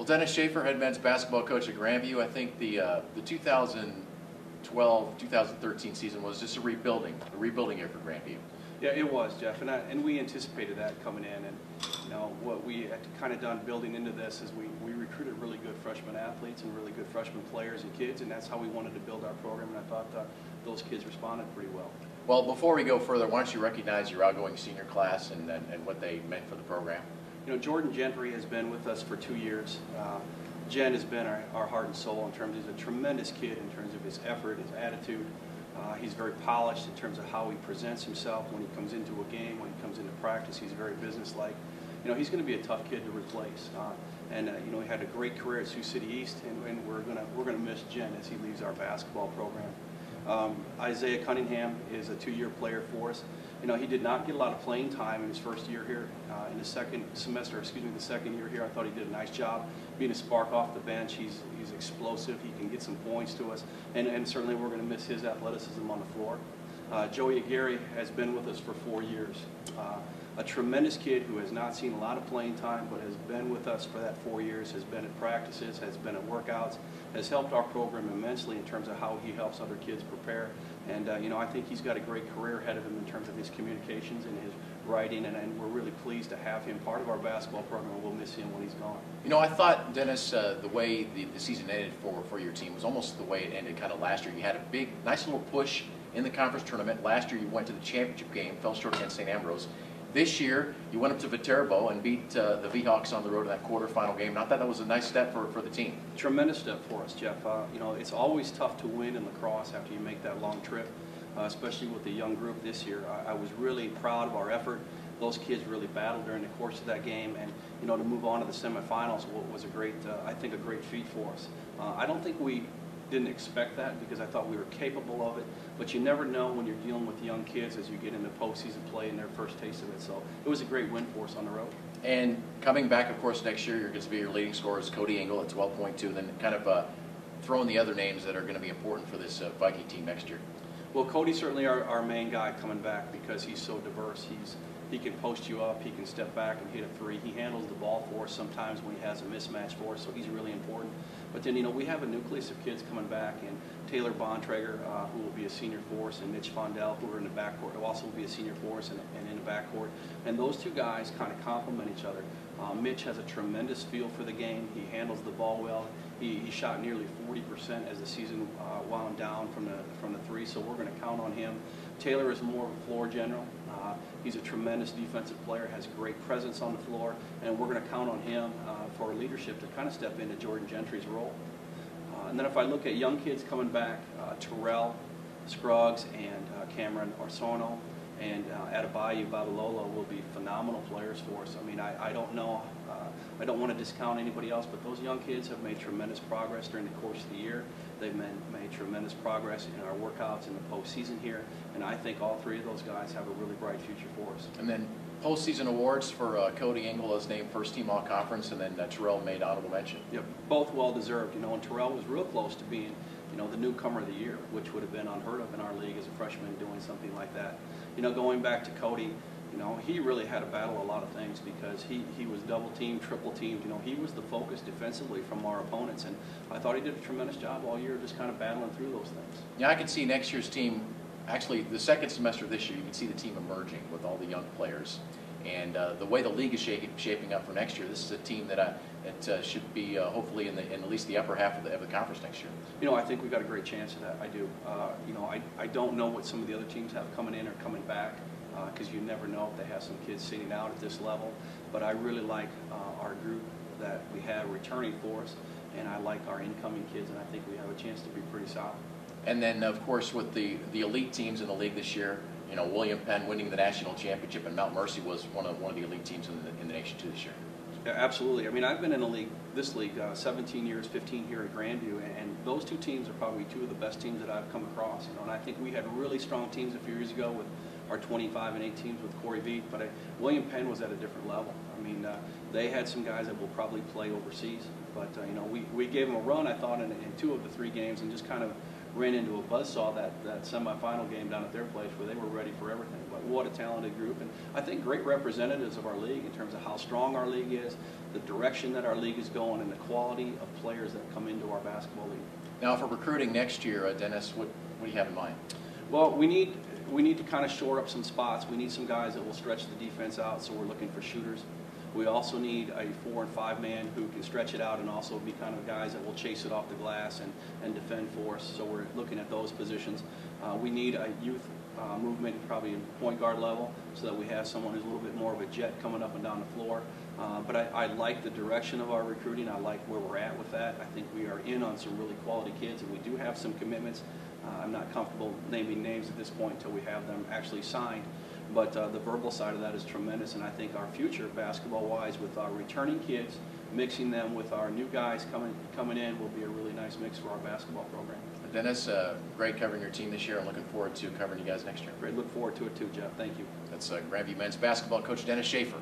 Well, Denis Schaefer, head men's basketball coach at Grandview. I think the 2012-2013 season was just a rebuilding year for Grandview. Yeah, it was, Jeff, and we anticipated that coming in. And what we had kind of done building into this is we recruited really good freshman athletes and really good freshman players and kids, and that's how we wanted to build our program. And I thought those kids responded pretty well. Well, before we go further, why don't you recognize your outgoing senior class and what they meant for the program? Jordan Gentry has been with us for 2 years. Jen has been our heart and soul in terms of he's a tremendous kid in terms of his effort, his attitude. He's very polished in terms of how he presents himself when he comes into a game, when he comes into practice. He's very businesslike. He's going to be a tough kid to replace. He had a great career at Sioux City East, and we're gonna miss Jen as he leaves our basketball program. Isaiah Cunningham is a 2-year player for us. He did not get a lot of playing time in his first year here. In the second year here, I thought he did a nice job being a spark off the bench. He's explosive. He can get some points to us, and certainly we're going to miss his athleticism on the floor. Joey Aguirre has been with us for 4 years. A tremendous kid who has not seen a lot of playing time, but has been with us for that 4 years, has been at practices, has been at workouts, has helped our program immensely in terms of how he helps other kids prepare. And I think he's got a great career ahead of him in terms of his communications and his writing, and we're really pleased to have him part of our basketball program. We'll miss him when he's gone. I thought, Dennis, the way the season ended for your team was almost the way it ended kind of last year. You had a nice little push in the conference tournament. Last year you went to the championship game, fell short against St. Ambrose. This year, you went up to Viterbo and beat the V-Hawks on the road in that quarterfinal game. Not that was a nice step for the team. Tremendous step for us, Jeff. It's always tough to win in lacrosse after you make that long trip, especially with the young group this year. I was really proud of our effort. Those kids really battled during the course of that game, and to move on to the semifinals was a great, I think, a great feat for us. I don't think we didn't expect that because I thought we were capable of it, but you never know when you're dealing with young kids as you get into postseason play and their first taste of it. So it was a great win for us on the road. And coming back, of course, next year, you're going to be your leading scorer is Cody Engel at 12.2, then kind of throw in the other names that are going to be important for this Viking team next year. Well, Cody's certainly our main guy coming back because he's so diverse. He can post you up, he can step back and hit a three. He handles the ball for us sometimes when he has a mismatch for us, so he's really important. But then, we have a nucleus of kids coming back, and Taylor Bontrager, who will be a senior for us, and Mitch Fondell, who are in the backcourt, who also will be a senior for us and in the backcourt. And those two guys kind of complement each other. Mitch has a tremendous feel for the game. He handles the ball well. He shot nearly 40% as the season wound down from the three, so we're going to count on him. Taylor is more of a floor general. He's a tremendous defensive player, has great presence on the floor, and we're going to count on him for leadership to kind of step into Jordan Gentry's role. And then if I look at young kids coming back, Terrell Scruggs and Cameron Orsono and Adebayo Babalolo will be phenomenal players for us. I mean, I don't know, I don't want to discount anybody else, but those young kids have made tremendous progress during the course of the year. They've made tremendous progress in our workouts in the postseason here, and I think all three of those guys have a really bright future for us. And then postseason awards for Cody Engel as named first team all-conference, and then Terrell made honorable mention. Yep, both well-deserved, and Terrell was real close to being, the newcomer of the year, which would have been unheard of in our league as a freshman doing something like that. Going back to Cody, he really had to battle a lot of things because he was double-teamed, triple-teamed. He was the focus defensively from our opponents, and I thought he did a tremendous job all year just kind of battling through those things. Yeah, I can see next year's team, actually the second semester of this year, you can see the team emerging with all the young players. And the way the league is shaping up for next year, this is a team that should be hopefully in at least the upper half of the conference next year. I think we've got a great chance of that. I do. I don't know what some of the other teams have coming in or coming back because you never know if they have some kids sitting out at this level. But I really like our group that we have returning for us, and I like our incoming kids, and I think we have a chance to be pretty solid. And then, of course, with the elite teams in the league this year, William Penn winning the national championship, and Mount Mercy was one of the elite teams in the nation too this year. Yeah, absolutely. I mean, I've been in this league 17 years, 15 here at Grandview, and those two teams are probably two of the best teams that I've come across. And I think we had really strong teams a few years ago with our 25 and 8 teams with Corey Veet, but William Penn was at a different level. I mean, they had some guys that will probably play overseas, but we gave them a run, I thought, in 2 of the 3 games, and just kind of ran into a buzzsaw that semifinal game down at their place where they were ready for everything. But what a talented group, and I think great representatives of our league in terms of how strong our league is, the direction that our league is going, and the quality of players that come into our basketball league. Now, for recruiting next year, Dennis, what do you have in mind? Well, we need to kind of shore up some spots. We need some guys that will stretch the defense out, so we're looking for shooters. We also need a 4 and 5 man who can stretch it out and also be kind of guys that will chase it off the glass and defend for us. So we're looking at those positions. We need a youth movement, probably in point guard level, so that we have someone who's a little bit more of a jet coming up and down the floor. But I like the direction of our recruiting. I like where we're at with that. I think we are in on some really quality kids, and we do have some commitments. I'm not comfortable naming names at this point until we have them actually signed. But the verbal side of that is tremendous, and I think our future basketball-wise with our returning kids, mixing them with our new guys coming in will be a really nice mix for our basketball program. Dennis, great covering your team this year. I'm looking forward to covering you guys next year. Great, look forward to it too, Jeff. Thank you. That's Grandview men's basketball coach Denis Schaefer.